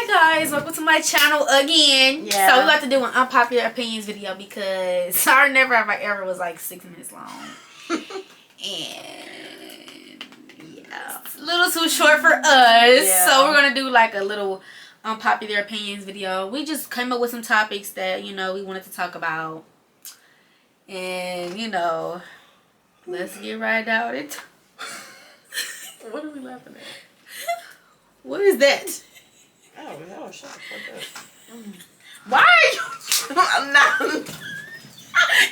Hi guys, welcome to my channel again. Yeah. So we about to do an unpopular opinions video because our Never Have I Ever was like 6 minutes long. And yeah, it's a little too short for us. Yeah. So we're gonna do like a little unpopular opinions video. We just came up with some topics that, you know, we wanted to talk about. And, you know, let's get right down into What are we laughing at? What is that? Oh, shut the fuck up. Why are you? I'm not. Can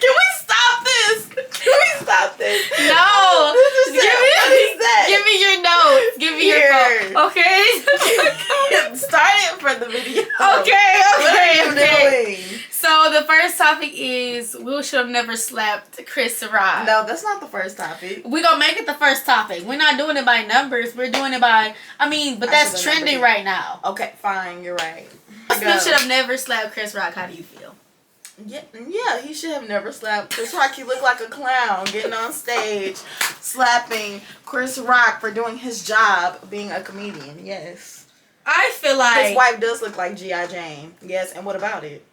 we stop this? Can we stop this? No. This is Give me your notes. Give me your phone. Okay? Start it for the video. Okay. What are you doing? So the first topic is Will should have never slapped Chris Rock. No, that's not the first topic. We're gonna make it the first topic. We're not doing it by numbers. We're doing it by, but that's trending right now. Okay, fine, you're right. Will should have never slapped Chris Rock. How do you feel? Yeah, he should have never slapped Chris Rock. He looked like a clown getting on stage, slapping Chris Rock for doing his job, being a comedian. Yes. I feel like his wife does look like G.I. Jane. Yes, and what about it?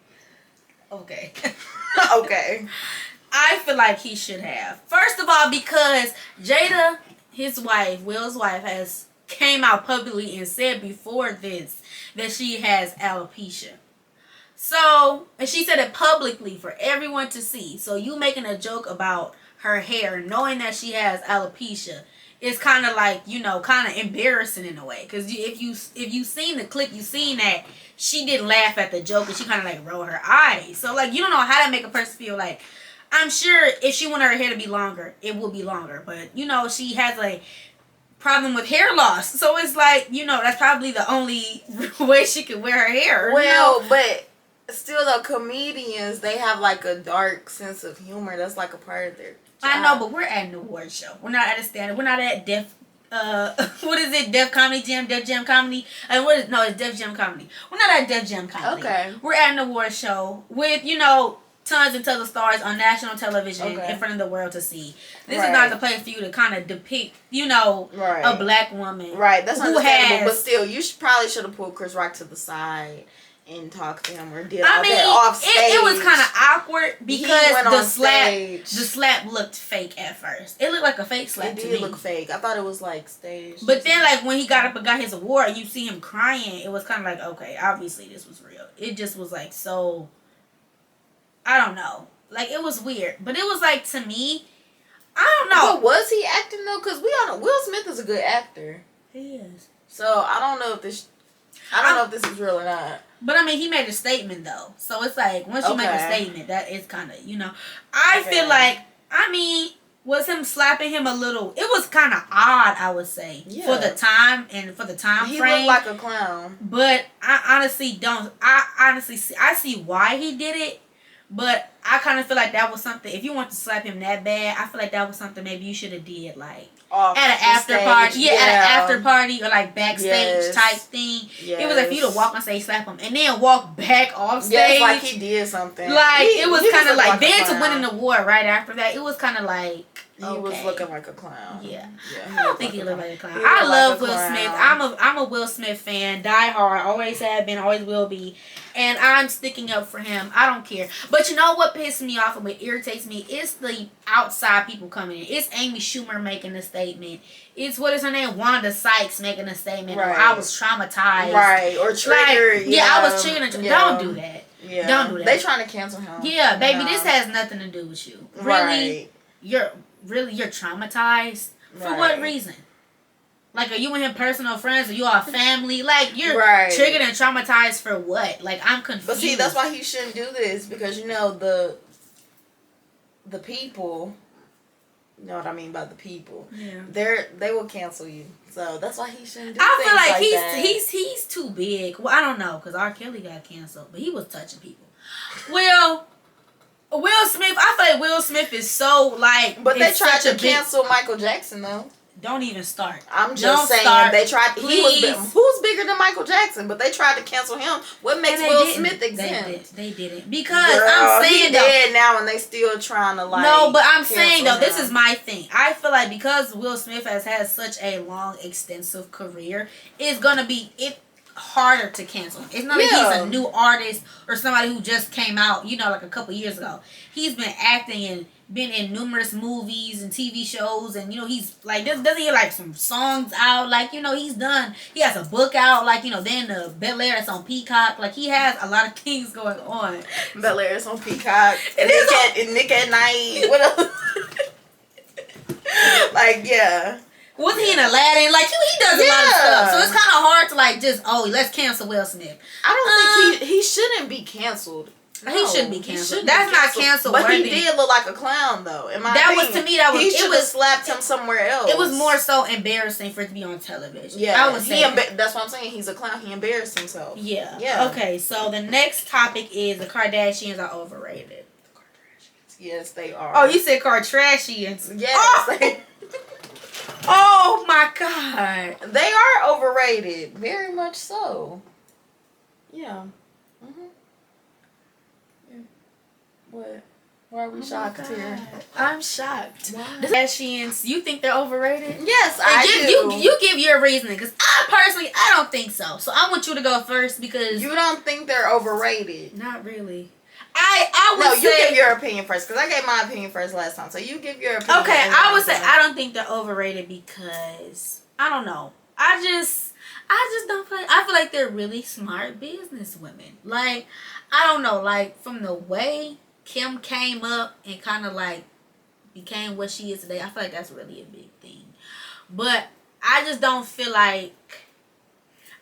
Okay. Okay. I feel like he should have. First of all, because Jada, his wife, Will's wife, has came out publicly and said before this that she has alopecia. So, and she said it publicly for everyone to see. So you making a joke about her hair, knowing that she has alopecia, is kind of like, kind of embarrassing in a way. Because if you seen the clip, you seen that she didn't laugh at the joke and she kind of like rolled her eyes. So like, you don't know how to make a person feel. Like, I'm sure if she wanted her hair to be longer, it will be longer. But she has a problem with hair loss. So it's like, that's probably the only way she can wear her hair. Well, but still though, comedians, they have like a dark sense of humor. That's like a part of their job. I know, but we're at an award show. We're not at a stand. We're not at Def. What is it? Def Comedy Jam? Def Jam Comedy? It's Def Jam Comedy. We're not at Def Jam Comedy. Okay. We're at an award show with tons and tons of stars on national television in front of the world to see. This is not the place for you to kind of depict, a black woman. Right. That's understandable. But still, you probably should have pulled Chris Rock to the side and talk to him or did all that off stage. It was kind of awkward because the slap looked fake at first. It looked like a fake slap to me. It did look fake. I thought it was like staged. But then like when he got up and got his award and you see him crying, it was kind of like, okay, obviously this was real. It just was like so, I don't know. Like it was weird. But it was like, to me, I don't know. But was he acting though? Because we all know Will Smith is a good actor. He is. So I don't know if this is real or not. But he made a statement though. So it's like, once you make a statement, that is kind of, I feel like, was him slapping him a little, it was kind of odd, I would say, for the time and for the time frame. He looked like a clown. But I honestly I see why he did it. But I kind of feel like that was something, if you want to slap him that bad, I feel like that was something maybe you should have did, like, at an after party. Yeah, at an after party or, like, backstage type thing. Yes. It was like for you to walk on stage, slap him, and then walk back off stage. Yes, like he did something. Like, it was kind of like, then to win an award right after that, it was kind of like, he was looking like a clown. Yeah. I don't think he looked like a clown. I love Will Smith. I'm a Will Smith fan. Die hard. Always have been. Always will be. And I'm sticking up for him. I don't care. But you know what pisses me off and what irritates me? It's the outside people coming in. It's Amy Schumer making a statement. It's, what is her name? Wanda Sykes making a statement. Right. Or I was traumatized. Right. Or triggered. Like, I was triggered. Don't do that. Yeah. Don't do that. They trying to cancel him. Yeah, baby. This has nothing to do with you. Really? Right. You're traumatized? For what reason? Like, are you and him personal friends? Are you all family? Like, you're triggered and traumatized for what? Like, I'm confused. But see, that's why he shouldn't do this, because the people, you know what I mean by the people. Yeah. They will cancel you. So that's why he shouldn't do things I feel like he's too big. Well, I don't know, because R. Kelly got canceled, but he was touching people. Well, Will Smith, I feel like Will Smith is so, like, but they tried to cancel Michael Jackson, though. Don't even start. I'm just saying, they tried. Who's bigger than Michael Jackson? But they tried to cancel him. What makes Will Smith exempt? They didn't. Because I'm saying, he's dead now, and they still trying to, like, no, but I'm saying, though, this is my thing. I feel like because Will Smith has had such a long, extensive career, it's gonna be harder to cancel him. It's not like he's a new artist or somebody who just came out, you know, like a couple years ago. He's been acting and been in numerous movies and TV shows, and you know, he's like, doesn't he like some songs out? Like, you know, he has a book out, like, you know, then the Bel Air that's on Peacock. Like, he has a lot of things going on. Bel Air is on Peacock. Nick at Night. What else? Like, yeah. Was he in Aladdin? Like, he does a lot of stuff. So it's kind of hard to, like, just, let's cancel Will Smith. I don't think he shouldn't be canceled. No, he shouldn't be canceled. That's not canceled. But he did look like a clown, though. In my opinion. To me, he should have slapped him somewhere else. It was more so embarrassing for it to be on television. Yeah, I would say that's what I'm saying. He's a clown. He embarrassed himself. Yeah. Yeah. Okay, so the next topic is the Kardashians are overrated. The Kardashians. Yes, they are. Oh, you said Kardashians. Yes. Oh! Oh my God. They are overrated. Very much so. Yeah. What? Why are we shocked here? I'm shocked. Why? The Kardashians, you think they're overrated? Yes, I do. You give your reasoning, because I don't think so. So I want you to go first because... You don't think they're overrated? Not really. I would say... No, you give your opinion first, because I gave my opinion first last time. So you give your opinion. Okay, I would say I don't think they're overrated because... I don't know. I just don't feel like... I feel like they're really smart business women. Like, I don't know. Like, from the way Kim came up and kind of like became what she is today, I feel like that's really a big thing. But I just don't feel like...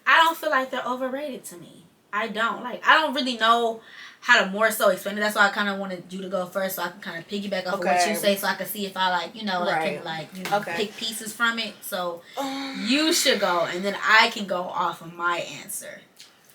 I don't feel like they're overrated to me. I don't. Like, I don't really know how to more so explain it. That's why I kind of wanted you to go first, so I can kind of piggyback off of what you say, so I can see if I like, you know, like can like, you know, pick pieces from it. So you should go, and then I can go off of my answer.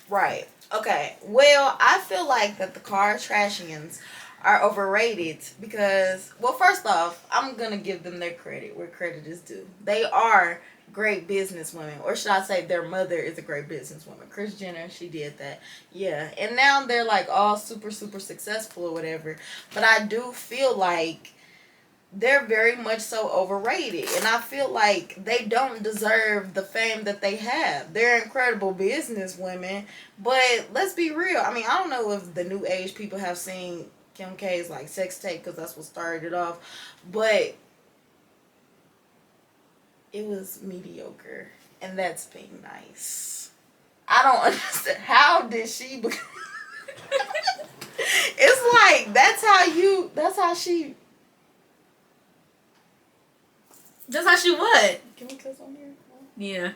Right. Okay. Well, I feel like that the Kardashians are overrated because, well, first off, I'm gonna give them their credit where credit is due. They are great businesswomen, or should I say their mother is a great businesswoman. Kris Jenner, she did that. Yeah. And now they're like all super successful or whatever. But I do feel like they're very much so overrated, and I feel like they don't deserve the fame that they have. They're incredible business women, but let's be real. I mean, I don't know if the new age people have seen Kim K's like sex tape, because that's what started it off, but it was mediocre, and that's being nice. I don't understand. How did she become... It's like, that's how she... That's how she what? Can we cuss on here? No? Yeah.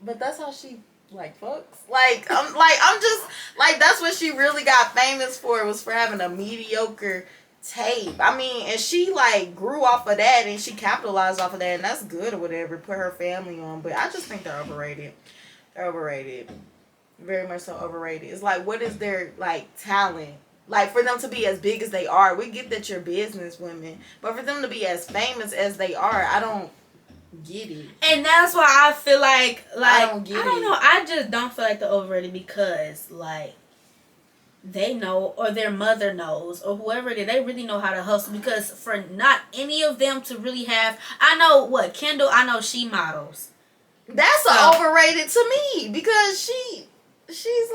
But that's how she, like, fucks. I'm just, like, that's what she really got famous for, was for having a mediocre tape. I mean, and she, like, grew off of that, and she capitalized off of that, and that's good or whatever, put her family on. But I just think they're overrated. They're overrated. Very much so overrated. It's like, what is their, like, talent? Like, for them to be as big as they are, we get that you're business women, but for them to be as famous as they are, I don't get it. And that's why I feel like I don't know. I just don't feel like they're overrated because, like, they know, or their mother knows, or whoever it is, they really know how to hustle. Because for not any of them to really have, I know Kendall, I know she models. That's overrated to me, because she's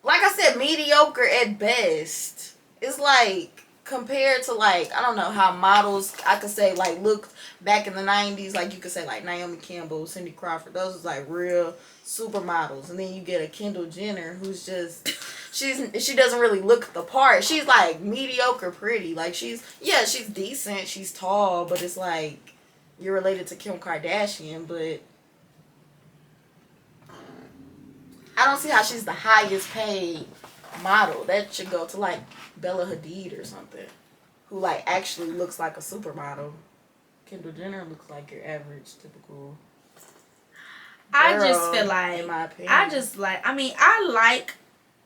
like I said, mediocre at best. It's like, compared to, like, I don't know how models, I could say, like, look back in the 90s, like, you could say, like, Naomi Campbell, Cindy Crawford, those was, like, real supermodels. And then you get a Kendall Jenner, who's just, she doesn't really look the part. She's, like, mediocre pretty. Like, she's decent, she's tall, but it's like, you're related to Kim Kardashian, but I don't see how she's the highest paid model. That should go to, like, Bella Hadid or something, who, like, actually looks like a supermodel. Kendall Jenner looks like your average, typical girl, I just feel like, in my opinion. I like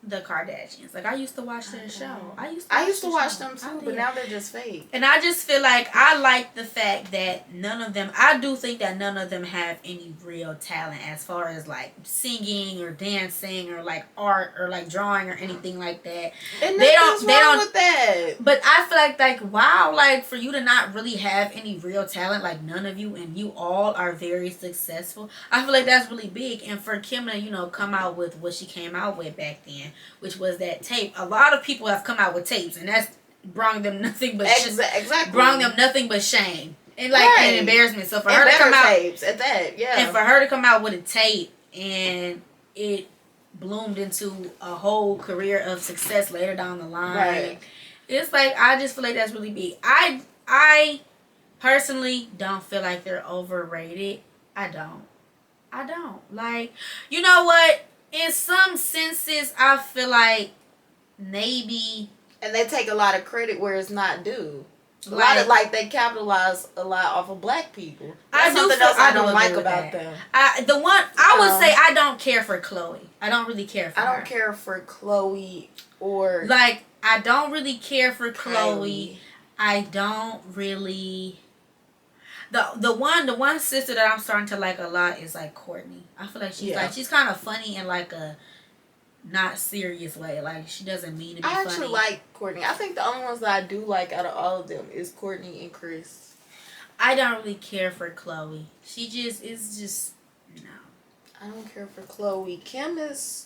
the Kardashians. Like, I used to watch their show. I used to watch them too, but now they're just fake. And I just feel like I like the fact that none of them, I do think that none of them have any real talent as far as like singing or dancing or like art or like drawing or anything like that. And they don't with that. But I feel like wow, like for you to not really have any real talent, like none of you, and you all are very successful. I feel like that's really big. And for Kim to, you know, come out with what she came out with back then, which was that tape. A lot of people have come out with tapes, and that's brought them nothing but exactly brought them nothing but shame and like an embarrassment. So for her to come out tapes at that, and for her to come out with a tape and it bloomed into a whole career of success later down the line. Right. It's like I just feel like that's really big. I personally don't feel like they're overrated. I don't. Like, you know what? In some senses, I feel like maybe. And they take a lot of credit where it's not due. A lot of, like, they capitalize a lot off of black people. That's something else I don't like about them. I would say I don't care for Chloe. I don't really care for her. I don't care for Chloe or. Like, I don't really care for Chloe. Kylie. I don't really. The one sister that I'm starting to like a lot is like Courtney. I feel like she's kind of funny in like a not serious way. Like she doesn't mean to be funny. I actually like Courtney. I think the only ones that I do like out of all of them is Courtney and Chris. I don't really care for Chloe. She just is no. I don't care for Chloe. Kim is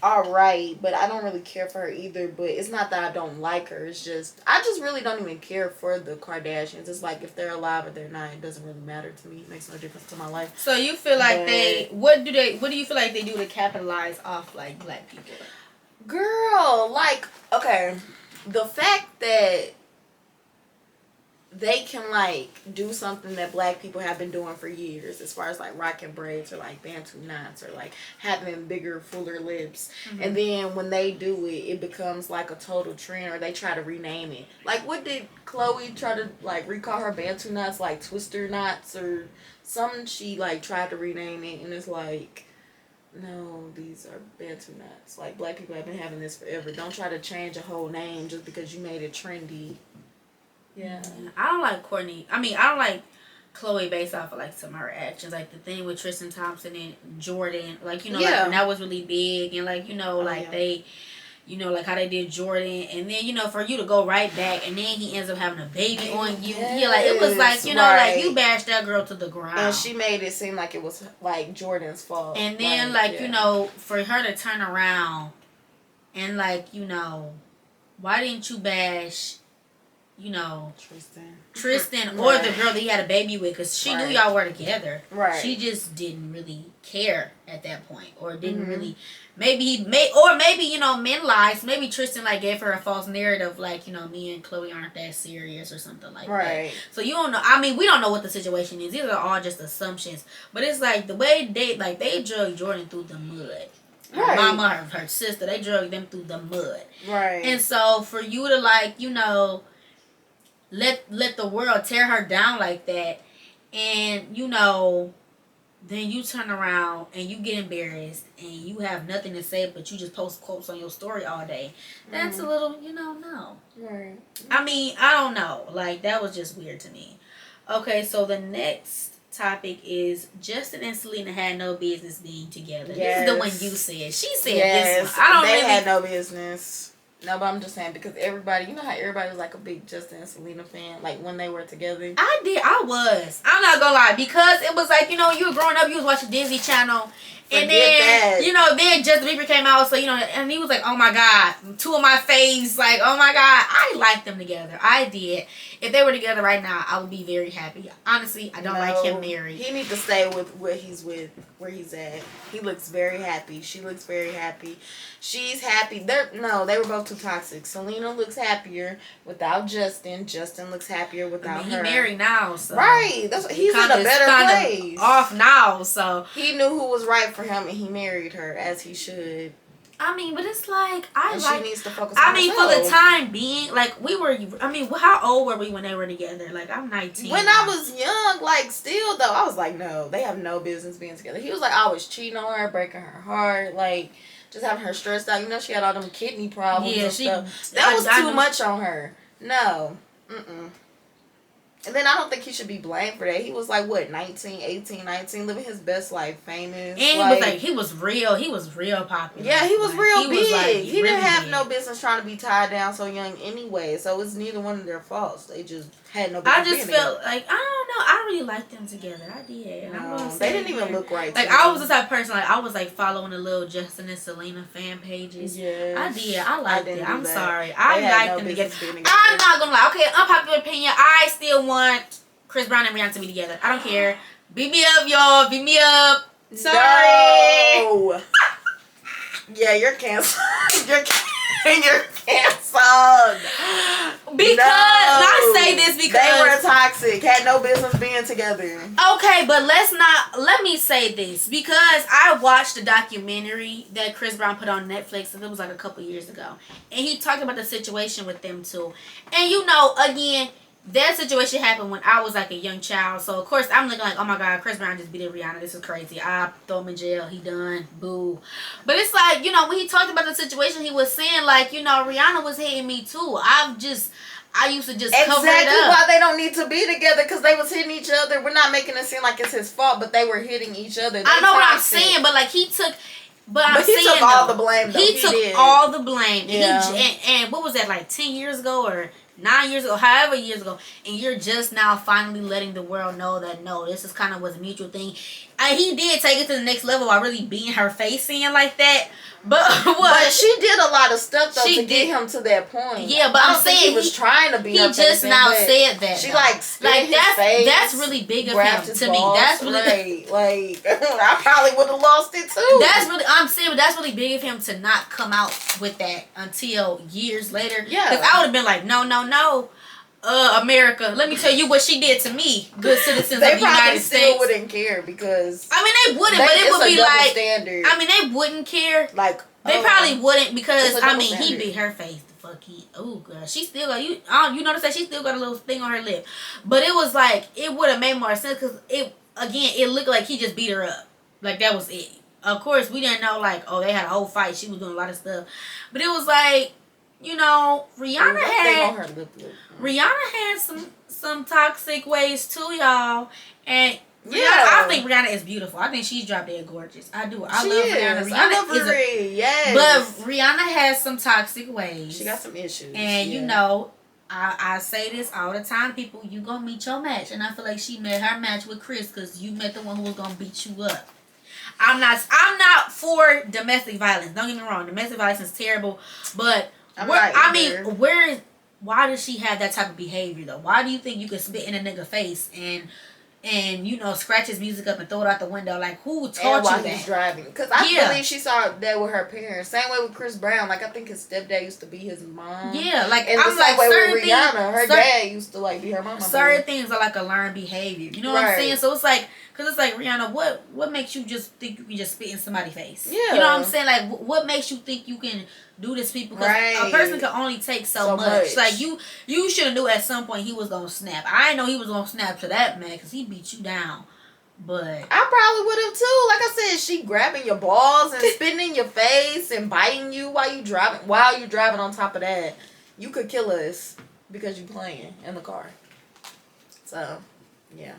alright, but I don't really care for her either. But it's not that I don't like her. It's just I just really don't even care for the Kardashians. It's like if they're alive or they're not, it doesn't really matter to me. It makes no difference to my life. So you feel like what do you feel like they do to capitalize off like black people? Girl, like, okay, the fact that they can like do something that black people have been doing for years, as far as like rocking braids or like bantu knots or like having bigger, fuller lips, and then when they do it, it becomes like a total trend, or they try to rename it. Like, what did Chloe try to like recall her bantu knots, like twister knots or something? She like tried to rename it, and it's like, no, these are bantu knots. Like, black people have been having this forever. Don't try to change a whole name just because you made it trendy. Yeah. I don't like Courtney. I mean, I don't like Chloe based off of like some of her actions. Like the thing with Tristan Thompson and Jordan. Like, you know, like when that was really big. And like, you know, they, you know, like how they did Jordan. And then, you know, for you to go right back and then he ends up having a baby on you. Yeah, like it was like, you know, like you bashed that girl to the ground. And she made it seem like it was like Jordan's fault. And then like you know, for her to turn around and like, you know, why didn't you bash, you know, Tristan or the girl that he had a baby with, because she knew y'all were together. Right. She just didn't really care at that point, or didn't really. Maybe you know, men lies. Maybe Tristan like gave her a false narrative, like, you know, me and Chloe aren't that serious or something like that. So you don't know. I mean, we don't know what the situation is. These are all just assumptions. But it's like the way they drug Jordan through the mud. Her mama, her sister, they drug them through the mud. Right. And so for you to like, you know, let the world tear her down like that, and you know, then you turn around and you get embarrassed and you have nothing to say, but you just post quotes on your story all day. That's a little, you know, no. Right. I mean, I don't know. Like, that was just weird to me. Okay, so the next topic is Justin and Selena had no business being together. This is the one you said. She said this one. They had no business. No, but I'm just saying, because everybody, you know how everybody was like a big Justin and Selena fan, like when they were together? I was. I'm not gonna lie, because it was like, you know, you were growing up, you was watching Disney Channel, and then, you know, then Justin Bieber came out, so, you know, and he was like, oh my God, two of my faves, like, oh my God, I liked them together. I did. If they were together right now, I would be very happy. Honestly, I don't like him married. He needs to stay with where he's at. He looks very happy. She looks very happy. She's happy. They were both too toxic. Selena looks happier without Justin. Justin looks happier without her. He married now, so. Right. He's in a better place. Off now, so. He knew who was right for him, and he married her as he should. I mean, but it's like, she needs to focus on herself. for the time being, like, how old were we when they were together? Like, I'm 19. When I was young, like, still, though, I was like, no, they have no business being together. He was like, I was cheating on her, breaking her heart. Like, just having her stressed out. You know, she had all them kidney problems Yeah, and stuff. That was too much on her. No. And then I don't think he should be blamed for that. He was like, what, 19, 18, 19, living his best life, famous. And he was real popular. Yeah, he was real big. Was like, he didn't have no business trying to be tied down so young anyway. So it's neither one of their faults. They just had no business. I just felt like, I don't know, I really liked them together. I did. And no, they didn't even look right. Like, I was the type of person, like, I was like following the little Justin and Selena fan pages. Yes. I did. I liked it. I'm sorry. I liked them together. I'm not gonna lie. Okay, unpopular opinion. I still want Chris Brown and Rihanna to be together. I don't care. Beat me up, y'all. Beat me up. Sorry. No. Yeah, you're canceled. you're canceled. Because I say this because they were toxic. Had no business being together. Okay, but let me say this, because I watched the documentary that Chris Brown put on Netflix, and it was like a couple years ago, and he talked about the situation with them too. And you know, again, that situation happened when I was like a young child. So of course I'm looking like, oh my God, Chris Brown just beat Rihanna. This is crazy. I throw him in jail. He done. Boo. But it's like, you know, when he talked about the situation, he was saying like, you know, Rihanna was hitting me too. I used to just cover it up. Exactly why they don't need to be together, because they was hitting each other. We're not making it seem like it's his fault, but they were hitting each other. I know what I'm saying, but like he took. But he took all the blame. Though. He took all the blame. Yeah. And what was that, like 10 years ago or 9 years ago, however years ago, and you're just now finally letting the world know that no, this is kind of was a mutual thing. He did take it to the next level by really beating her face in like that. But what? But she did a lot of stuff though to get him to that point. Yeah, but I'm saying he was trying to be. He just now said that she like his face, that's really big of him to me. That's really like I probably would have lost it too. That's really that's really big of him to not come out with that until years later. Yeah, because I would have been like, no. America, let me tell you what she did to me, good citizens of the United States. They probably still wouldn't care because I mean they wouldn't, but it would be like standard. I mean they wouldn't care. Like they probably wouldn't because I mean he beat her face. The fuck he? Oh god, she still got you. You notice that she still got a little thing on her lip, but it was like it would have made more sense because it looked like he just beat her up. Like that was it. Of course we didn't know like they had a whole fight. She was doing a lot of stuff, but it was like. You know, Rihanna had some toxic ways too, y'all. And Rihanna, I think Rihanna is beautiful. I think she's drop dead gorgeous. I do. I love Rihanna. Rihanna yes. But Rihanna has some toxic ways. She got some issues. And you know, I say this all the time, people. You gonna meet your match, and I feel like she met her match with Chris because you met the one who was gonna beat you up. I'm not for domestic violence. Don't get me wrong. Domestic violence is terrible, but. Why does she have that type of behavior though? Why do you think you could spit in a nigga face and you know scratch his music up and throw it out the window? Like who taught you that? He's driving, because I believe she saw that with her parents. Same way with Chris Brown. Like I think his stepdad used to be his mom. Yeah, like and I'm the like same way certain with Rihanna. Her dad used to like be her mom. Certain things are like a learned behavior. You know what I'm saying? So it's like. Because it's like, Rihanna, what makes you just think you can just spit in somebody's face? Yeah. You know what I'm saying? Like, what makes you think you can do this to people? Because a person can only take so much. Like, you should have knew at some point he was going to snap. I didn't know he was going to snap to that man because he beat you down. But I probably would have too. Like I said, she grabbing your balls and spitting in your face and biting you while you driving. While you driving on top of that, you could kill us because you playing in the car. So, yeah.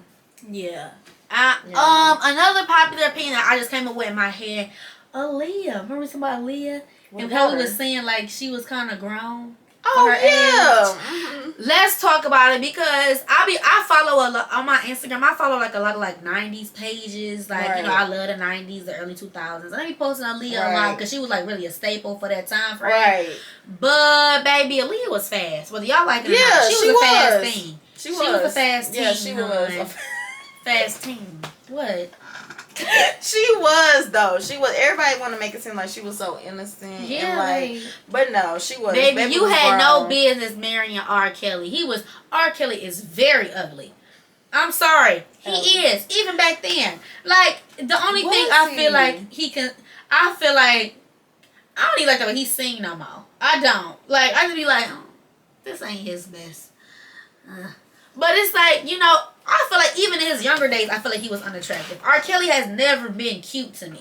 Yeah. Another popular opinion that I just came up with in my head, Aaliyah. Remember something about Aaliyah? And Kelly was saying like she was kind of grown. Oh yeah. Mm-hmm. Let's talk about it because I follow a lot on my Instagram. I follow like a lot of like 90s pages. Like you know I love the 90s, the early 2000s. And I be posting Aaliyah a lot because she was like really a staple for that time frame. Right. But baby, Aaliyah was fast. Whether y'all like it or not, she was a fast thing. She was a fast teen. Yeah, she was. Fast teen. What? She was though. She was. Everybody want to make it seem like she was so innocent. Yeah. And but no, she was. Baby, you had no business marrying R. Kelly. R. Kelly is very ugly. I'm sorry. He is. Even back then. Like, the only thing I feel like he can. I feel like. I don't even like the way he sing no more. I don't. Like, I just be like, oh, this ain't his best. But it's like, you know. I feel like even in his younger days, I feel like he was unattractive. R. Kelly has never been cute to me.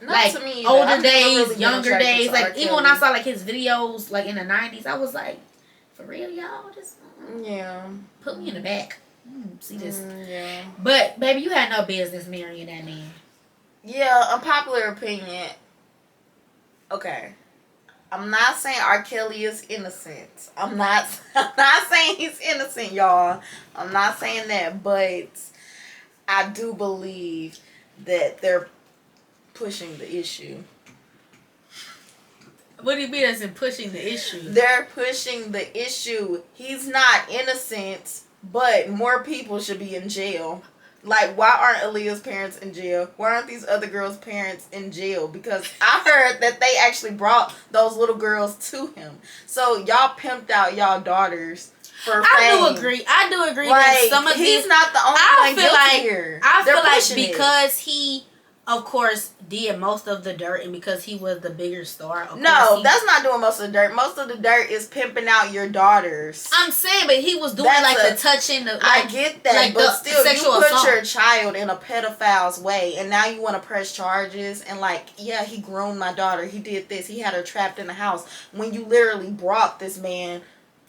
Not like to me either. older I've never days, really been younger attracted days. to R. Like even when I Kelly. saw like his videos like in the 90s, I was like, for real, y'all, just Yeah. put me in the back. See this. Yeah. But baby, you had no business marrying that man. Yeah, unpopular opinion. Okay. I'm not saying R. Kelly is innocent. I'm not saying he's innocent, y'all. I'm not saying that, but I do believe that they're pushing the issue. What do you mean as in pushing the issue? They're pushing the issue. He's not innocent, but more people should be in jail. Like, why aren't Aaliyah's parents in jail? Why aren't these other girls' parents in jail? Because I heard that they actually brought those little girls to him. So y'all pimped out y'all daughters for fame. I do agree Like, that some of he's these, not the only one guilty here. I They're feel like pushing it. because he, of course, did most of the dirt, and because he was the bigger star. No, that's not doing most of the dirt. Most of the dirt is pimping out your daughters. I'm saying, but he was doing the touching. I get that, like but still, you put assault. your child in a pedophile's way, and now you want to press charges and like, yeah, he groomed my daughter. He did this. He had her trapped in the house when you literally brought this man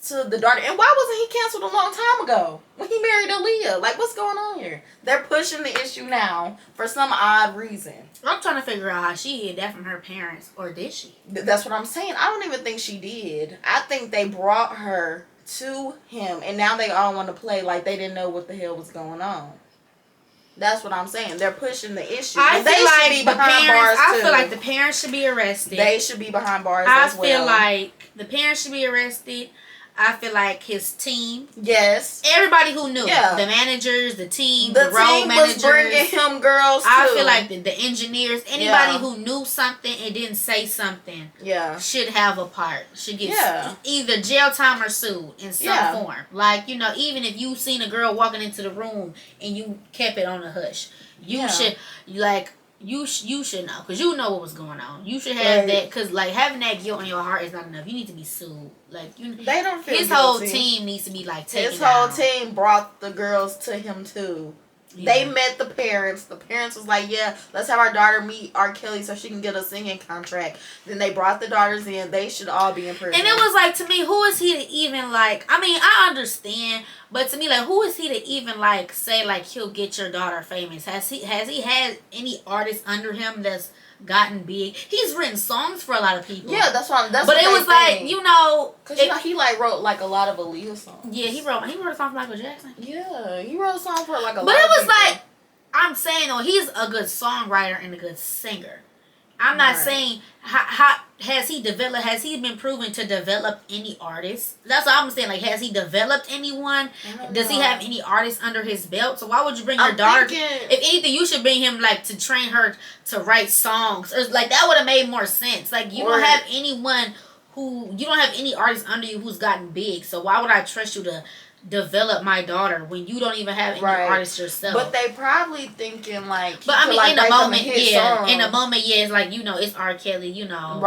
to the daughter. And why wasn't he canceled a long time ago when he married Aaliyah? Like, what's going on here? They're pushing the issue now for some odd reason. I'm trying to figure out how she hid that from her parents, or did she? That's what I'm saying. I don't even think she did. I think they brought her to him, and now they all want to play like they didn't know what the hell was going on. That's what I'm saying. They're pushing the issue. I feel like the parents should be arrested. They should be behind bars as well. I feel like the parents should be arrested. I feel like his team. Yes. Everybody who knew. Yeah. The managers, the team, the road team managers. was bringing him girls too. I feel like the engineers, anybody who knew something and didn't say something, should have a part. Should get either jail time or sued in some form. Like, you know, even if you seen a girl walking into the room and you kept it on the hush, you should, like, you should know, because you know what was going on. You should have that, because like having that guilt in your heart is not enough. You need to be sued. Like, they don't feel his guilty. whole team needs to be like taken His whole down. team brought the girls to him too. They met the parents. The parents was like, yeah, let's have our daughter meet R. Kelly so she can get a singing contract. Then they brought the daughters in. They should all be in prison. And it was like, to me, who is he to even like, I mean, I understand, but to me, like, who is he to even like say like he'll get your daughter famous? Has he had any artists under him that's gotten big? He's written songs for a lot of people. Yeah, that's what. But it was like, you know, because he like wrote like a lot of Aaliyah songs. Yeah, he wrote a song for Michael Jackson. Yeah, he wrote a song for like a lot. But it was people. like, I'm saying though, he's a good songwriter and a good singer. I'm not saying how has he been proven to develop any artists? That's what I'm saying. Like, has he developed anyone? Does he have any artists under his belt? So why would you bring your daughter? If anything, you should bring him like to train her to write songs. Or, like, that would have made more sense. Like, you don't have anyone you don't have any artist under you who's gotten big. So why would I trust you to develop my daughter when you don't even have any artists yourself? But they probably thinking like, but I mean, like in the moment, songs. In the moment, it's like, you know, it's R. Kelly, you know,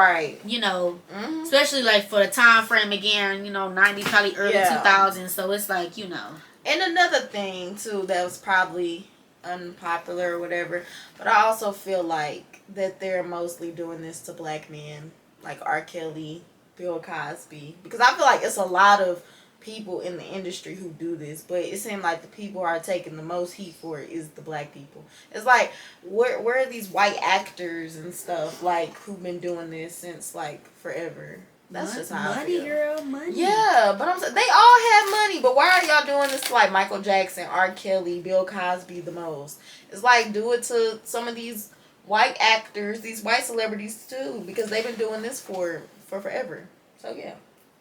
you know, Mm-hmm. especially like for the time frame again, you know, 90s, probably early 2000s. So it's like, you know. And another thing too that was probably unpopular or whatever, but I also feel like that they're mostly doing this to black men, like R. Kelly, Bill Cosby, because I feel like it's a lot of people in the industry who do this, but it seems like the people who are taking the most heat for it is the black people. It's like, where are these white actors and stuff like who've been doing this since like forever? That's just how I feel. Girl, money. Yeah, but I'm saying they all have money, but why are y'all doing this to like Michael Jackson, R. Kelly, Bill Cosby the most? It's like, do it to some of these white actors, these white celebrities too, because they've been doing this for forever. So yeah,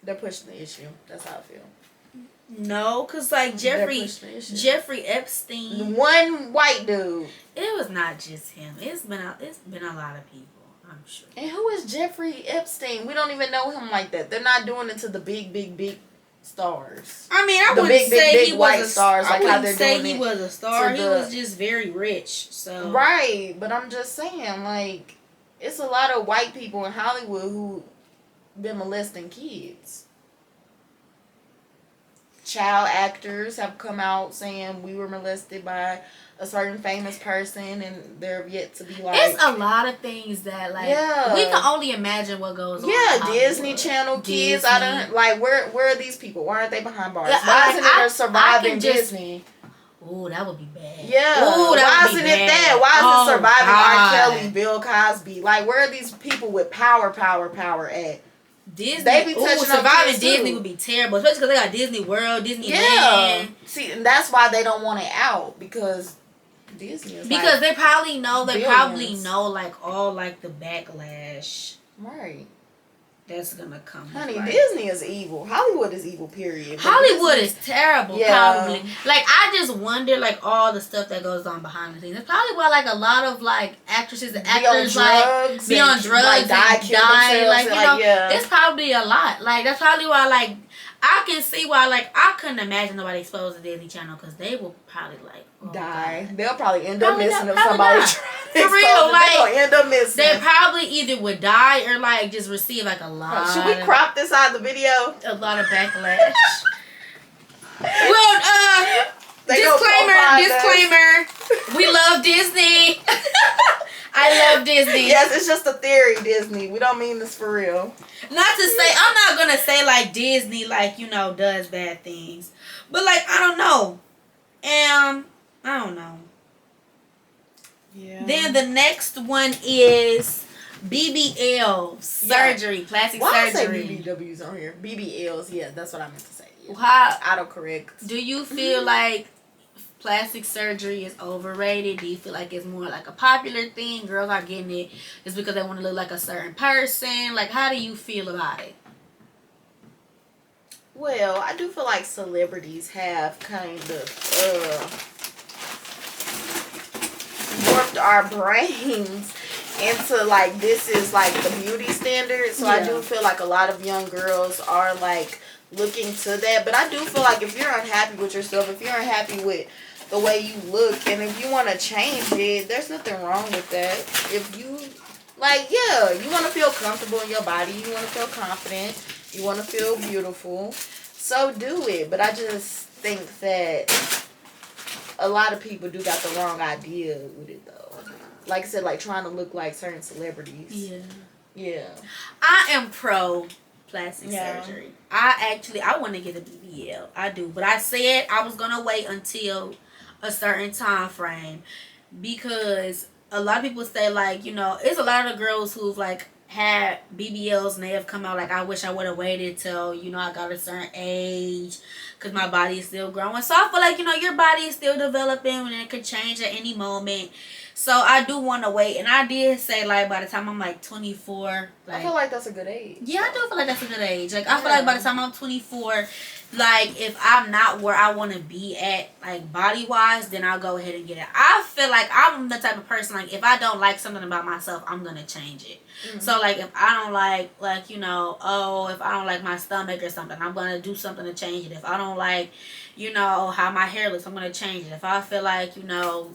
they're pushing the issue. That's how I feel. No, cause like Jeffrey Epstein, one white dude. It was not just him. It's been a lot of people, I'm sure. And who is Jeffrey Epstein? We don't even know him like that. They're not doing it to the big stars. I mean, I wouldn't say he was a star. Like, I wouldn't say he was a star. He was just very rich. So right, but I'm just saying, like, it's a lot of white people in Hollywood who been molesting kids. child actors have come out saying we were molested by a certain famous person, and they're yet to be like. It's a lot of things that like we can only imagine what goes on. Yeah, Disney Channel kids. I don't like where are these people? Why aren't they behind bars? Yeah, why isn't it surviving Disney? Ooh, that would be bad. Yeah. Ooh, why isn't it that? Why is it surviving R. Kelly, Bill Cosby? Like, where are these people with power at? Disney. They be touching surviving Disney would be terrible, especially because they got Disney World, Disney Land. See, and that's why they don't want it out, because Disney is because they probably know billions. like all like the backlash. Right. That's gonna come. Honey, Disney is evil. Hollywood is evil, period. Hollywood is terrible, probably. Like, I just wonder, like, all the stuff that goes on behind the scenes. It's probably why, like, a lot of, like, actresses and actors, like, be on drugs like, and die. Like, you know, yeah. it's probably a lot. Like, that's probably why, like, I can see why, like, I couldn't imagine nobody exposed to Disney Channel, because they will probably, like, die. God. They'll probably end up missing if somebody tries. For real, like, they'll end up missing. They probably either would die or, like, just receive, like, a lot. Should we crop this out of the video? A lot of backlash. Well, disclaimer. We love Disney. I love Disney. Yes, it's just a theory, Disney. We don't mean this for real. Not to say, I'm not going to say, like, Disney, like, you know, does bad things. But, like, I don't know. I don't know. Yeah. Then the next one is BBL surgery, plastic surgery. Why I say BBWs on here? BBLs, yeah, that's what I meant to say. Yeah. How autocorrect? Do you feel like plastic surgery is overrated? Do you feel like it's more like a popular thing? Girls are getting it just because they want to look like a certain person. Like, how do you feel about it? Well, I do feel like celebrities have kind of warped our brains into like this is like the beauty standard. So I do feel like a lot of young girls are like looking to that. But I do feel like if you're unhappy with yourself, if you're unhappy with the way you look, and if you want to change it, there's nothing wrong with that. If you like, yeah, you want to feel comfortable in your body, you want to feel confident, you want to feel beautiful, so do it. But I just think that a lot of people do got the wrong idea with it, though. Like I said, like trying to look like certain celebrities. Yeah. Yeah. I am pro plastic surgery. I want to get a BBL. I do. But I said I was going to wait until a certain time frame, because a lot of people say, like, you know, it's a lot of girls who've like had BBLs and they have come out like, I wish I would have waited till, you know, I got a certain age because my body is still growing. So I feel like, you know, your body is still developing and it could change at any moment. So I do want to wait. And I did say, like, by the time I'm like 24, like, I feel like that's a good age. Yeah, I do feel like that's a good age. Like, I feel like by the time I'm 24, like, if I'm not where I want to be at, like, body-wise, then I'll go ahead and get it. I feel like I'm the type of person, like, if I don't like something about myself, I'm going to change it. Mm-hmm. So, like, if I don't like, you know, if I don't like my stomach or something, I'm going to do something to change it. If I don't like, you know, how my hair looks, I'm going to change it. If I feel like, you know,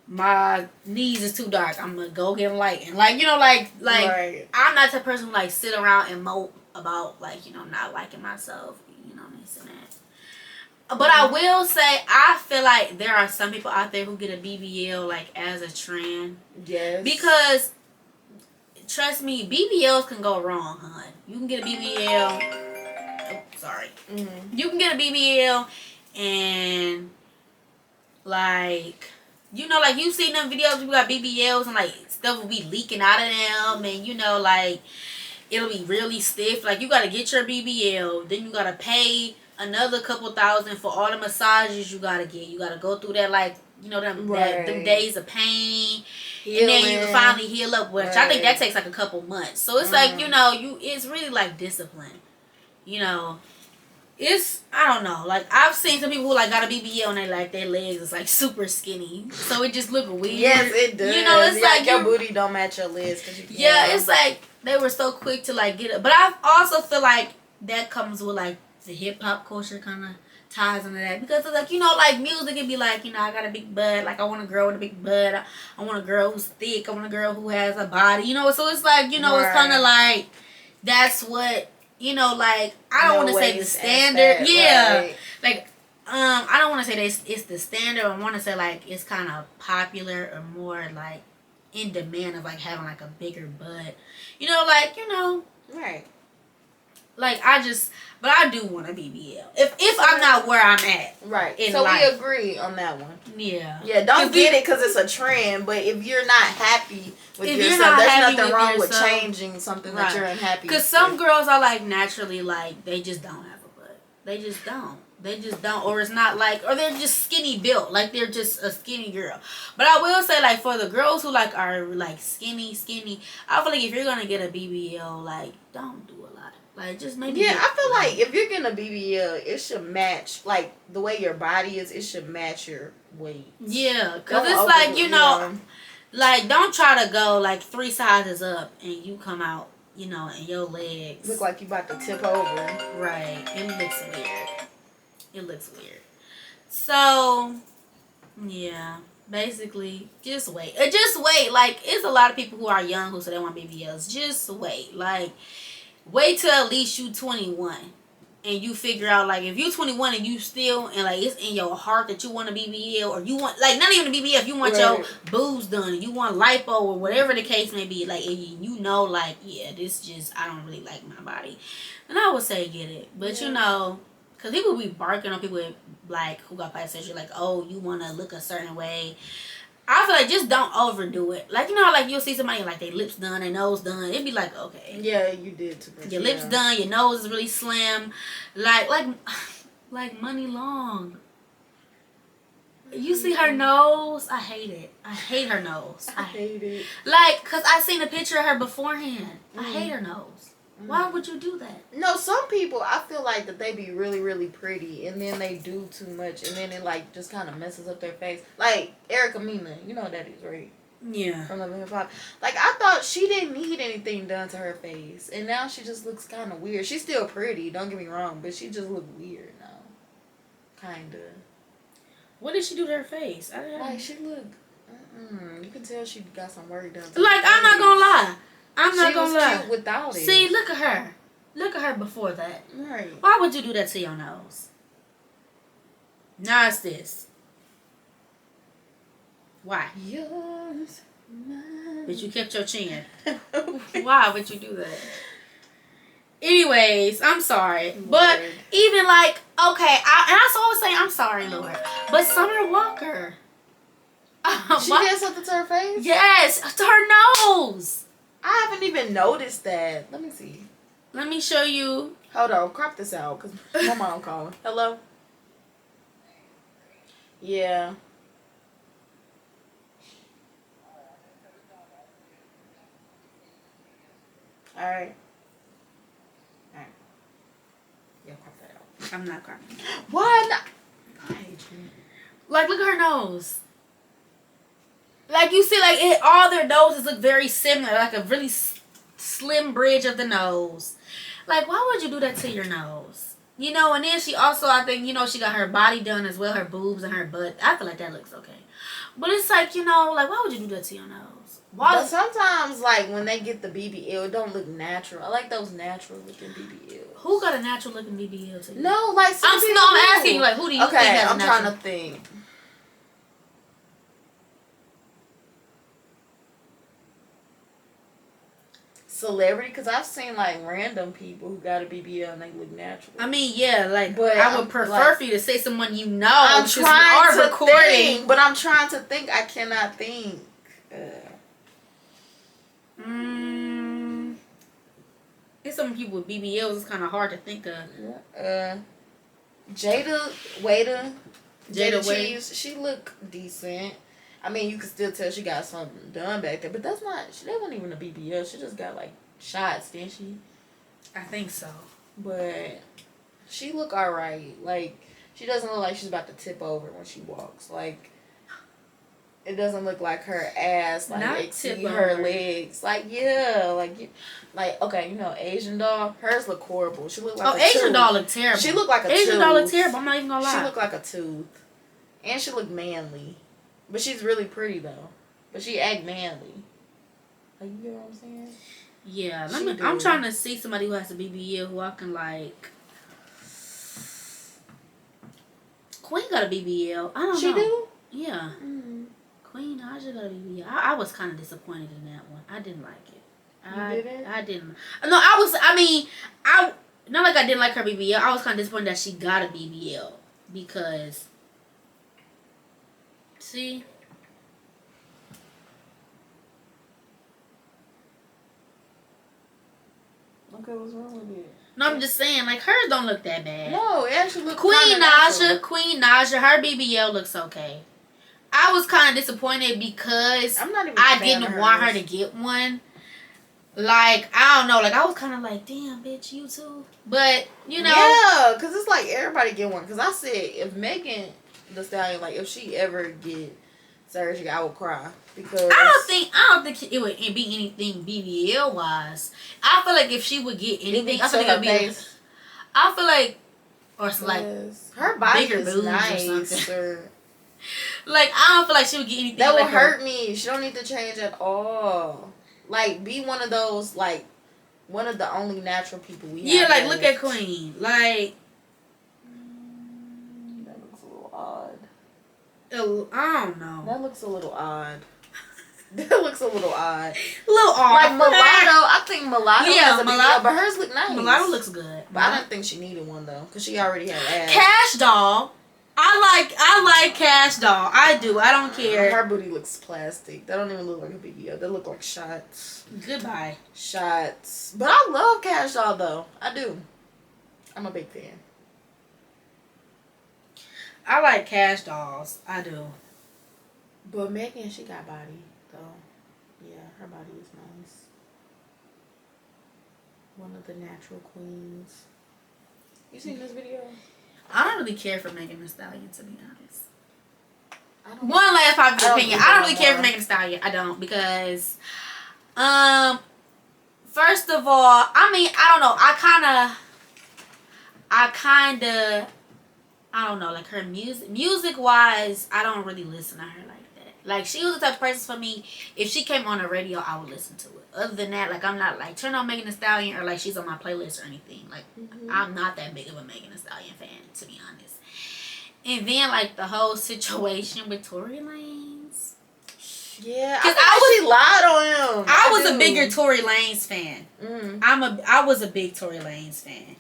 my knees is too dark, I'm going to go get light. And, like, you know, like right. I'm not the person who, like, sit around and mope about, like, you know, not liking myself. But I will say, I feel like there are some people out there who get a BBL, like, as a trend. Yes. Because, trust me, BBLs can go wrong, hon. You can get a BBL. Oh, sorry. Mm-hmm. You can get a BBL and, like, you know, like, you've seen them videos, people got BBLs and, like, stuff will be leaking out of them. And, you know, like, it'll be really stiff. Like, you got to get your BBL. Then you got to pay another couple $1,000 for all the massages you gotta get. You gotta go through that, like, you know, them days of pain, healing. And then you can finally heal up, which I think that takes like a couple months. So it's like, you know, it's really like discipline. You know, I don't know. Like, I've seen some people who like got a BBL and they like their legs is like super skinny, so it just look weird. Yes, it does. You know, it's like your booty don't match your legs. It's like they were so quick to like get it. But I also feel like that comes with like the hip-hop culture kind of ties into that, because it's like, you know, like, music can be like, you know, I got a big butt, like, I want a girl with a big butt, I want a girl who's thick, I want a girl who has a body, you know, so it's like, you know, It's kind of like, that's what, you know, like I don't No want to say the waist standard. aspect, Yeah, right. like I don't want to say that it's the standard. I want to say like it's kind of popular or more like in demand of like having like a bigger butt. You know, like Right. like but I do want a BBL. If I'm not where I'm at. Right. In so life. we agree on that one. Yeah. Yeah, don't get it because it's a trend, but if you're not happy with If you're yourself, not there's happy nothing with wrong with yourself, changing something that you're unhappy with. Because some girls are like naturally like they just don't have a butt. They just don't. They just don't. Or it's not like, or they're just skinny built. Like they're just a skinny girl. But I will say like for the girls who like are like skinny, I feel like if you're gonna get a BBL, like don't do a lot. Like just maybe. Yeah, I feel like if you're getting a BBL, it should match like the way your body is. It should match your weight. Yeah, because it's like like don't try to go like 3 sizes up and you come out, and your legs look like you about to tip over. Right, it looks weird. So yeah, basically just wait. Like it's a lot of people who are young who say they want BBLs. Just wait. Like wait till at least you 21 and you figure out like if you 21 and you still and like it's in your heart that you want a BBL or you want like not even a BBL, if you want your boobs done, you want lipo or whatever the case may be, like if you know like yeah, this just I don't really like my body, and I would say get it. But because people be barking on people like who got plastic surgery like, oh, you want to look a certain way. I feel like just don't overdo it. Like like you'll see somebody like their lips done, their nose done. It'd be like okay, yeah, you did too much. Your lips done, your nose is really slim, like Money Long. You see her nose? I hate it. I hate her nose. I hate it. Like, cause I seen a picture of her beforehand. I hate her nose. Why would you do that? No, some people I feel like that they be really, really pretty and then they do too much and then it like just kind of messes up their face. Like Erica Mena, you know what that is, right? Yeah. From Love and Hip Hop. Like I thought she didn't need anything done to her face, and now she just looks kind of weird. She's still pretty, don't get me wrong, but she just look weird now. Kinda. What did she do to her face? Like she look. You can tell she got some work done. Like I'm not gonna lie. I'm not gonna lie. Cute without it. See, look at her. Look at her before that. Right. Why would you do that to your nose? Now it's this. Why? Yours, mine. But you kept your chin. Why would you do that? Anyways, I'm sorry. Lord. But even like, okay, I always say I'm sorry, Lord. But Summer Walker. She did something to her face? Yes, to her nose. I haven't even noticed that. Let me see. Let me show you. Hold on, crop this out because my mom calling. Hello? Yeah. Alright. Alright. Yeah, crop that out. I'm not cropping. Why not? I hate you. Like, look at her nose. Like, you see, like, all their noses look very similar. Like a really slim bridge of the nose. Like, why would you do that to your nose? And then she also, I think, she got her body done as well. Her boobs and her butt. I feel like that looks okay. But it's like, like, why would you do that to your nose? Why? But sometimes, like, when they get the BBL, it don't look natural. I like those natural looking BBLs. Who got a natural looking BBL to you? No, like, some people I'm asking you, like, who do you think has a natural? I'm trying to think. Celebrity, because I've seen like random people who got a BBL and they look natural. I mean, yeah, like, but I would prefer like, for you to say someone you know. I'm trying to think, but I'm trying to think. I cannot think. It's some people with BBLs. It's kind of hard to think of. Jada Cheese. She look decent. I mean, you can still tell she got something done back there, but that wasn't even a BBL. She just got, like, shots, didn't she? I think so. But she look alright. Like, she doesn't look like she's about to tip over when she walks. Like, it doesn't look like her ass, like, exceed her legs. Like, yeah. Like, okay, Asian doll, hers look horrible. She look like a tooth. Asian doll look terrible. She look like a tooth. Asian doll look terrible. I'm not even gonna lie. She look like a tooth. And she look manly. But she's really pretty, though. But she act manly. Like, you get what I'm saying? Yeah, I'm trying to see somebody who has a BBL who I can like. Queen got a BBL. I don't know. She do? Yeah. Queen Naja got a BBL. I was kind of disappointed in that one. I didn't like it. You didn't? I didn't. No, I was. I mean, I not like I didn't like her BBL. I was kind of disappointed that she got a BBL because. See. Okay, what's wrong with it? No, I'm just saying, like, hers don't look that bad. No, it actually looks Queen Naja, her BBL looks okay. I was kind of disappointed because I didn't want her to get one. Like, I don't know, like, I was kind of like, damn, bitch, you too. But, you know. Yeah, because it's like everybody get one. Because I said, if Megan Thee Stallion, like, if she ever get surgery, I would cry. Because I don't think it would be anything BBL wise. I feel like if she would get anything, I feel like it'd be. I feel like, or it's like her body bigger is boobs nice, or something. or like I don't feel like she would get anything. That like would hurt me. She don't need to change at all. Like, be one of those, like, one of the only natural people we have. Yeah, like look at Queen. Like that looks a little odd. I don't know. That looks a little odd. That looks a little odd. A little odd. Like Mulatto, I think Mulatto has a BBL, but hers look nice. Mulatto looks good. But I don't think she needed one though, because she already had ass. Cash Doll. I like Cash Doll. I do. I don't care. Her booty looks plastic. That don't even look like a BBL. They look like shots. Goodbye. Shots. But I love Cash Doll though. I do. I'm a big fan. I like Cash Dolls. I do. But Megan, she got body though. Yeah, her body is nice. One of the natural queens. You seen this video? I don't really care for Megan Thee Stallion, to be honest. One last popular opinion. I don't really care for Megan Thee Stallion. I don't, because, first of all, I mean, I don't know. I don't know, like her music-wise, I don't really listen to her like that. Like, she was the type of person for me, if she came on the radio, I would listen to it. Other than that, like, I'm not, like, turn on Megan Thee Stallion or, like, she's on my playlist or anything. Like, I'm not that big of a Megan Thee Stallion fan, to be honest. And then, like, the whole situation with Tory Lanez. Yeah, because she lied on him. I was a bigger Tory Lanez fan. I was a big Tory Lanez fan.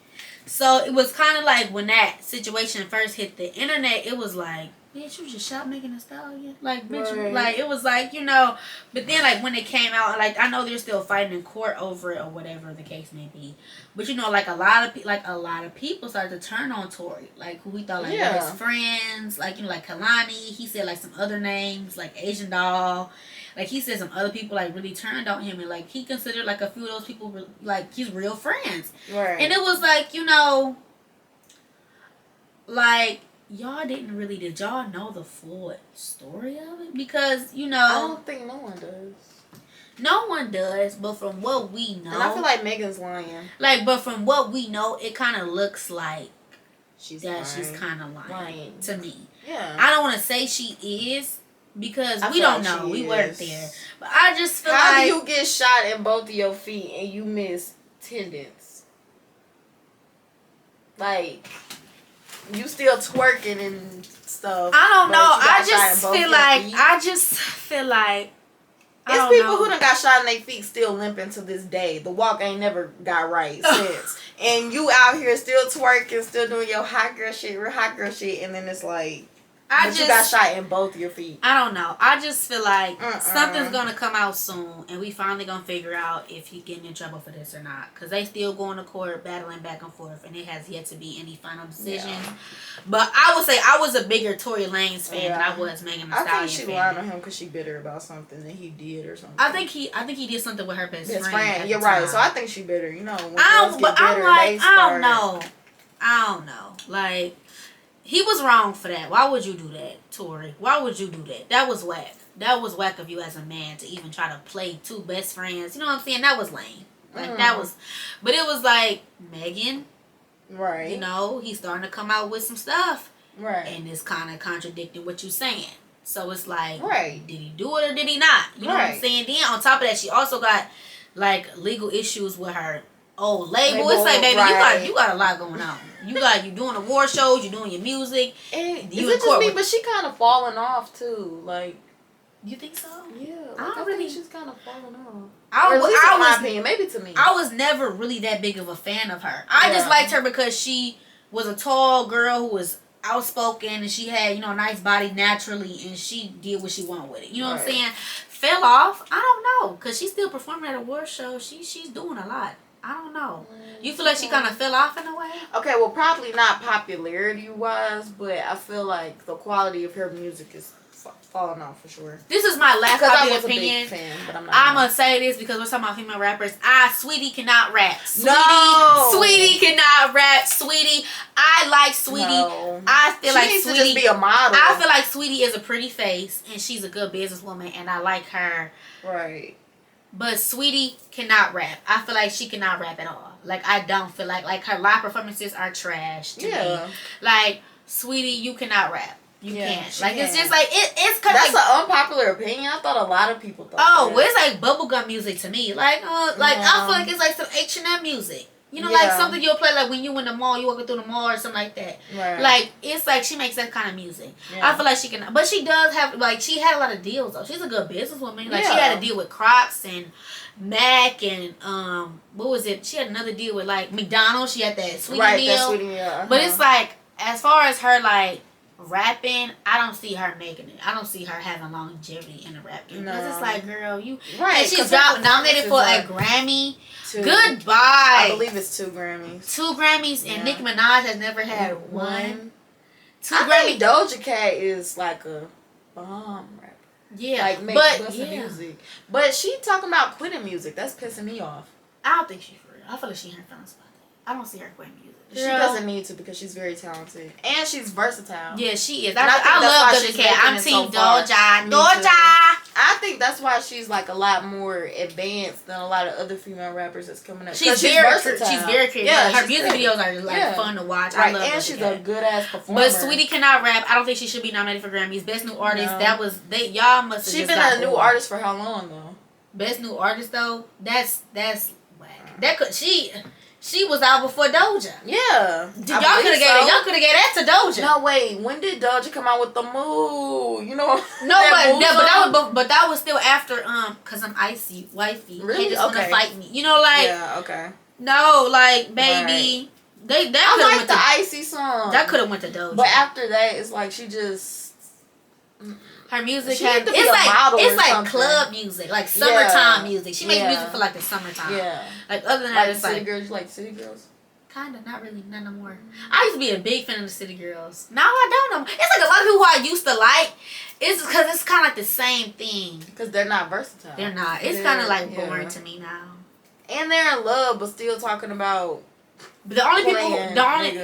So, it was kind of like when that situation first hit the internet, it was like, bitch, you just shot Megan Thee Stallion. Like, bitch, right. Like, it was like, you know, but then, like, when it came out, like, I know they're still fighting in court over it or whatever the case may be. But, you know, like, a lot of people started to turn on Tory. Like, who we thought, like, were his friends. Like, you know, like, Kalani. He said, like, some other names, like, Asian Doll. Like, he said some other people, like, really turned on him. And, like, he considered, like, a few of those people, like, his real friends. Right. And it was, like, you know, like, did y'all know the full story of it? Because, you know, I don't think no one does. No one does, but from what we know. And I feel like Megan's lying. Like, but from what we know, it kind of looks like she's kind of lying to me. Yeah. I don't want to say she is, because we don't know. We weren't there. But I just feel How do you get shot in both of your feet and you miss tendons? Like, you still twerking and stuff. I don't know. I just feel like it's people who done got shot in their feet still limping to this day. The walk ain't never got right since. And you out here still twerking, still doing your hot girl shit, and then it's like, you got shot in both your feet. I don't know. I just feel like something's going to come out soon, and we finally going to figure out if he's getting in trouble for this or not. Because they still going to court, battling back and forth, and it has yet to be any final decision. Yeah. But I would say I was a bigger Tory Lanez fan than I was Megan Thee Stallion fan. I think she lied on him because she bitter about something that he did or something. I think he did something with her best friend. You're right. So I think she bitter. You know, when I don't know. Like, he was wrong for that. Why would you do that, Tory? Why would you do that? That was whack. That was whack of you as a man to even try to play two best friends. You know what I'm saying? That was lame. Like, that was... But it was like, Megan... Right. You know, he's starting to come out with some stuff. Right. And it's kind of contradicting what you're saying. So it's like... Right. Did he do it or did he not? You know what I'm saying? Then, on top of that, she also got like legal issues with her old label. It's like, baby, you got a lot going on. You doing award shows, you doing your music. And is it just me? But she kind of falling off too. Like, you think so? Yeah, I think she's kind of falling off. Or at least in my opinion, maybe to me. I was never really that big of a fan of her. I just liked her because she was a tall girl who was outspoken and she had, a nice body naturally, and she did what she wanted with it. You know what I'm saying? Fell off? I don't know, because she's still performing at award shows. She's doing a lot. I don't know. You feel like she kind of fell off in a way? Okay, well, probably not popularity-wise, but I feel like the quality of her music is falling off for sure. This is my last popular opinion. I was a big fan, but I'm gonna say this because we're talking about female rappers. Sweetie cannot rap. Sweetie cannot rap. Sweetie, I like Sweetie. No. I feel like she needs Sweetie to just be a model. I feel like Sweetie is a pretty face and she's a good businesswoman and I like her. Right. But Sweetie cannot rap. I feel like she cannot rap at all. Like, I don't feel like her live performances are trash to me. Like, Sweetie, you cannot rap. You can't. Like, it's just like, it's kind of that's an unpopular opinion. I thought a lot of people thought that. Well, it's like bubblegum music to me. Like, I feel like it's like some H&M music. Like something you'll play like when you in the mall, you walking through the mall or something like that. Right. Like, it's like she makes that kind of music. I feel like she can, but she does have, like, she had a lot of deals though. She's a good businesswoman. Like, she had a deal with Crocs and Mac and what was it? She had another deal with like McDonald's. She had that Sweetie deal. That Sweetie deal. But it's like, as far as her like rapping, I don't see her making it. I don't see her having longevity in the rap game. Because it's like, girl, you... Right. And she's nominated for a Grammy. 2. Goodbye. I believe it's 2 Grammys. 2 Grammys, and Nicki Minaj has never had one. 2 I Grammys. think Doja Cat is like a bomb rapper. Yeah. Like, makes music. But she talking about quitting music. That's pissing me off. I don't think she's for real. I feel like she ain't feelings about that. I don't see her quitting music. She doesn't need to because she's very talented. And she's versatile. Yeah, she is. I love Doja Cat. I'm Team Doja. Doja! I think that's why she's like a lot more advanced than a lot of other female rappers that's coming up. She's very versatile. She's very creative. Yeah, her music videos are like fun to watch. Right. I love Doja and she's Cat. a good ass performer. But Sweetie cannot rap. I don't think she should be nominated for Grammys. Best New Artist. No. That was y'all must have. She's been a new artist for how long though? Best New Artist though. That's whack. That could She was out before Doja. Yeah. Y'all could have gave that to Doja. No, wait. When did Doja come out with the move? You know? No, but that was still after cause I'm icy, wifey. Really? They just wanna fight me. You know, like. Yeah. Okay. No, like, baby. Right. I like the icy song. That could have went to Doja. But after that, it's like she just. Her music it's like club music, like summertime music. She makes music for like the summertime. Yeah. Like other than that, it's City like Girls. You like City Girls? Kinda, not really, not no more. I used to be a big fan of the City Girls. Now I don't know. It's like a lot of people who I used to like. It's because it's kind of like the same thing. Because they're not versatile. They're not. It's kind of like boring to me now. And they're in love, but still talking about. But the only people,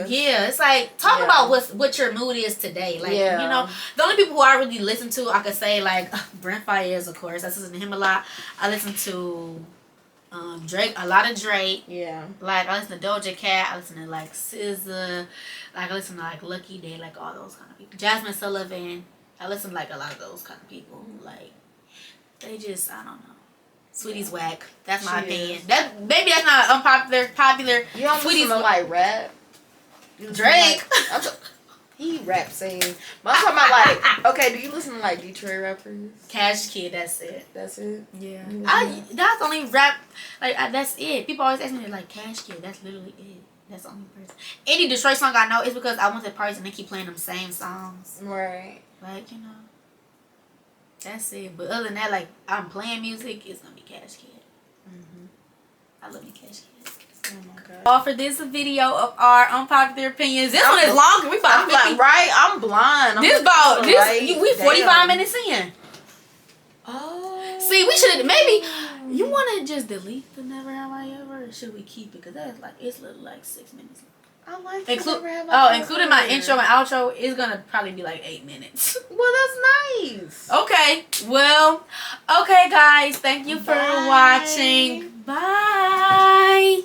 it's like talk about what your mood is today. Like the only people who I really listen to, I could say like Brent Faiyaz, of course. I listen to him a lot. I listen to Drake, a lot of Drake. Yeah. Like I listen to Doja Cat. I listen to like SZA. Like I listen to like Lucky Day, like all those kind of people. Jasmine Sullivan. I listen to like a lot of those kind of people. Like they just, I don't know. Sweetie's whack. That's my opinion. Maybe that's not popular. You don't listen to like rap? Drake. He rap sings. But I'm talking about like, okay, do you listen to like Detroit rappers? Cash Kid, that's it. That's it? Yeah. That's the only rap, like that's it. People always ask me like Cash Kid, that's literally it. That's the only person. Any Detroit song I know is because I went to parties and they keep playing them same songs. Right. Like, that's it. But other than that, like, I'm playing music, it's gonna be Cash Kid. I love you, Cash Kid. Oh my god. All for this video of our unpopular opinions. This one is longer. We about 50. Right? I'm blind. We 45 minutes in. Oh. See, we should have maybe. You want to just delete the Never Have I Ever, or should we keep it? Because that's like it's like 6 minutes. I like including my intro and outro is gonna probably be like 8 minutes. Well, that's nice. Okay. Well, okay, guys. Thank you for watching. Bye.